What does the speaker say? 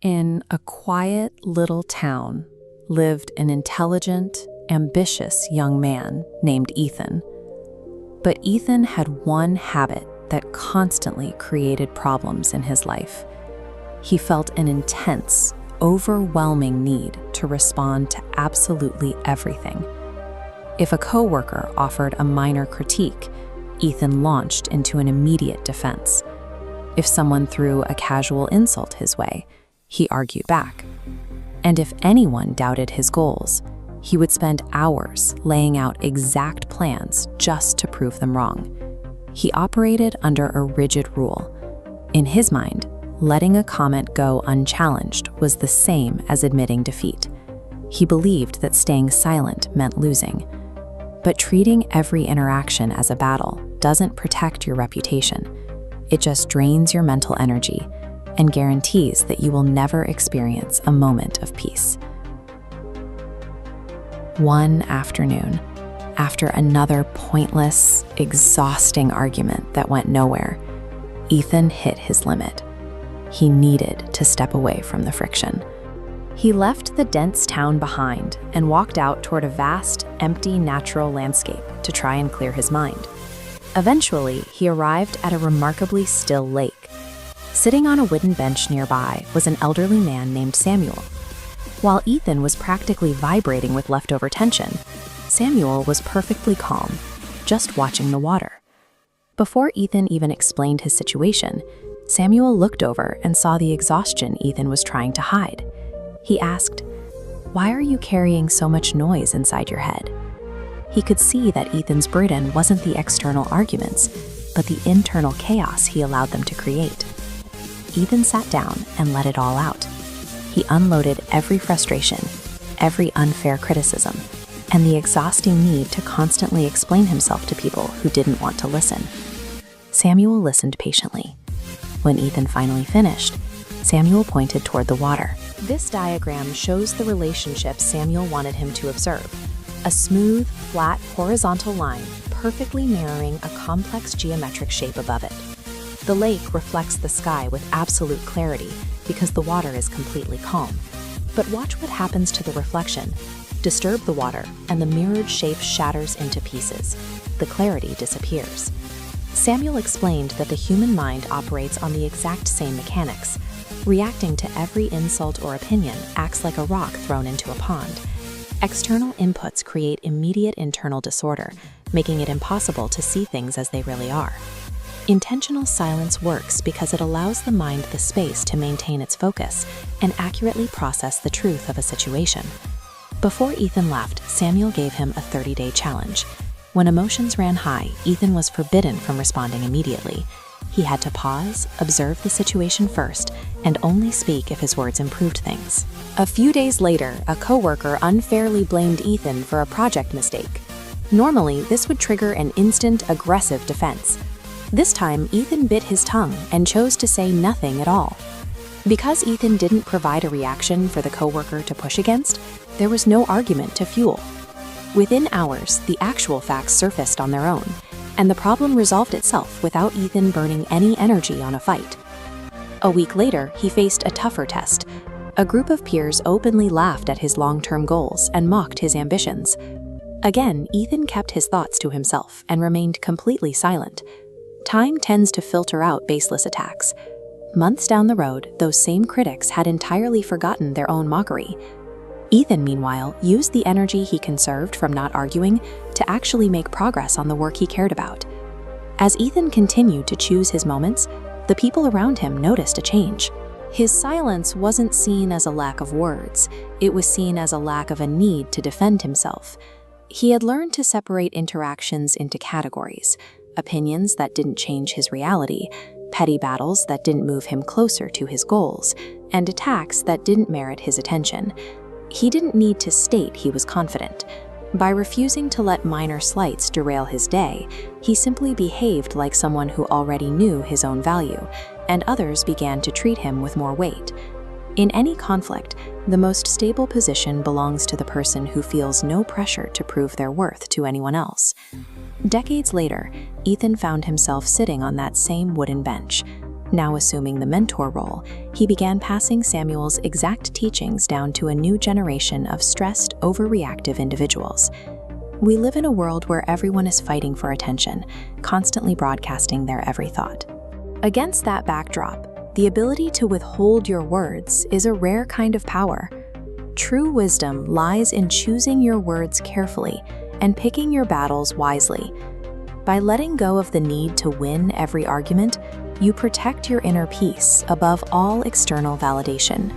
In a quiet little town lived an intelligent, ambitious young man named Ethan. But Ethan had one habit that constantly created problems in his life. He felt an intense, overwhelming need to respond to absolutely everything. If a coworker offered a minor critique, Ethan launched into an immediate defense. If someone threw a casual insult his way, he argued back. And if anyone doubted his goals, he would spend hours laying out exact plans just to prove them wrong. He operated under a rigid rule. In his mind, letting a comment go unchallenged was the same as admitting defeat. He believed that staying silent meant losing. But treating every interaction as a battle doesn't protect your reputation. It just drains your mental energy and guarantees that you will never experience a moment of peace. One afternoon, after another pointless, exhausting argument that went nowhere, Ethan hit his limit. He needed to step away from the friction. He left the dense town behind and walked out toward a vast, empty, natural landscape to try and clear his mind. Eventually, he arrived at a remarkably still lake. Sitting on a wooden bench nearby was an elderly man named Samuel. While Ethan was practically vibrating with leftover tension, Samuel was perfectly calm, just watching the water. Before Ethan even explained his situation, Samuel looked over and saw the exhaustion Ethan was trying to hide. He asked, "Why are you carrying so much noise inside your head?" He could see that Ethan's burden wasn't the external arguments, but the internal chaos he allowed them to create. Ethan sat down and let it all out. He unloaded every frustration, every unfair criticism, and the exhausting need to constantly explain himself to people who didn't want to listen. Samuel listened patiently. When Ethan finally finished, Samuel pointed toward the water. This diagram shows the relationship Samuel wanted him to observe: a smooth, flat, horizontal line perfectly mirroring a complex geometric shape above it. The lake reflects the sky with absolute clarity because the water is completely calm. But watch what happens to the reflection. Disturb the water, and the mirrored shape shatters into pieces. The clarity disappears. Samuel explained that the human mind operates on the exact same mechanics. Reacting to every insult or opinion acts like a rock thrown into a pond. External inputs create immediate internal disorder, making it impossible to see things as they really are. Intentional silence works because it allows the mind the space to maintain its focus and accurately process the truth of a situation. Before Ethan left, Samuel gave him a 30-day challenge. When emotions ran high, Ethan was forbidden from responding immediately. He had to pause, observe the situation first, and only speak if his words improved things. A few days later, a coworker unfairly blamed Ethan for a project mistake. Normally, this would trigger an instant, aggressive defense. This time, Ethan bit his tongue and chose to say nothing at all. Because Ethan didn't provide a reaction for the coworker to push against, there was no argument to fuel. Within hours, the actual facts surfaced on their own, and the problem resolved itself without Ethan burning any energy on a fight. A week later, he faced a tougher test. A group of peers openly laughed at his long-term goals and mocked his ambitions. Again, Ethan kept his thoughts to himself and remained completely silent. Time tends to filter out baseless attacks. Months down the road, those same critics had entirely forgotten their own mockery. Ethan, meanwhile, used the energy he conserved from not arguing to actually make progress on the work he cared about. As Ethan continued to choose his moments, the people around him noticed a change. His silence wasn't seen as a lack of words, it was seen as a lack of a need to defend himself. He had learned to separate interactions into categories: opinions that didn't change his reality, petty battles that didn't move him closer to his goals, and attacks that didn't merit his attention. He didn't need to state he was confident. By refusing to let minor slights derail his day, he simply behaved like someone who already knew his own value, and others began to treat him with more weight. In any conflict, the most stable position belongs to the person who feels no pressure to prove their worth to anyone else. Decades later, Ethan found himself sitting on that same wooden bench. Now assuming the mentor role, he began passing Samuel's exact teachings down to a new generation of stressed, overreactive individuals. We live in a world where everyone is fighting for attention, constantly broadcasting their every thought. Against that backdrop, the ability to withhold your words is a rare kind of power. True wisdom lies in choosing your words carefully and picking your battles wisely. By letting go of the need to win every argument, you protect your inner peace above all external validation.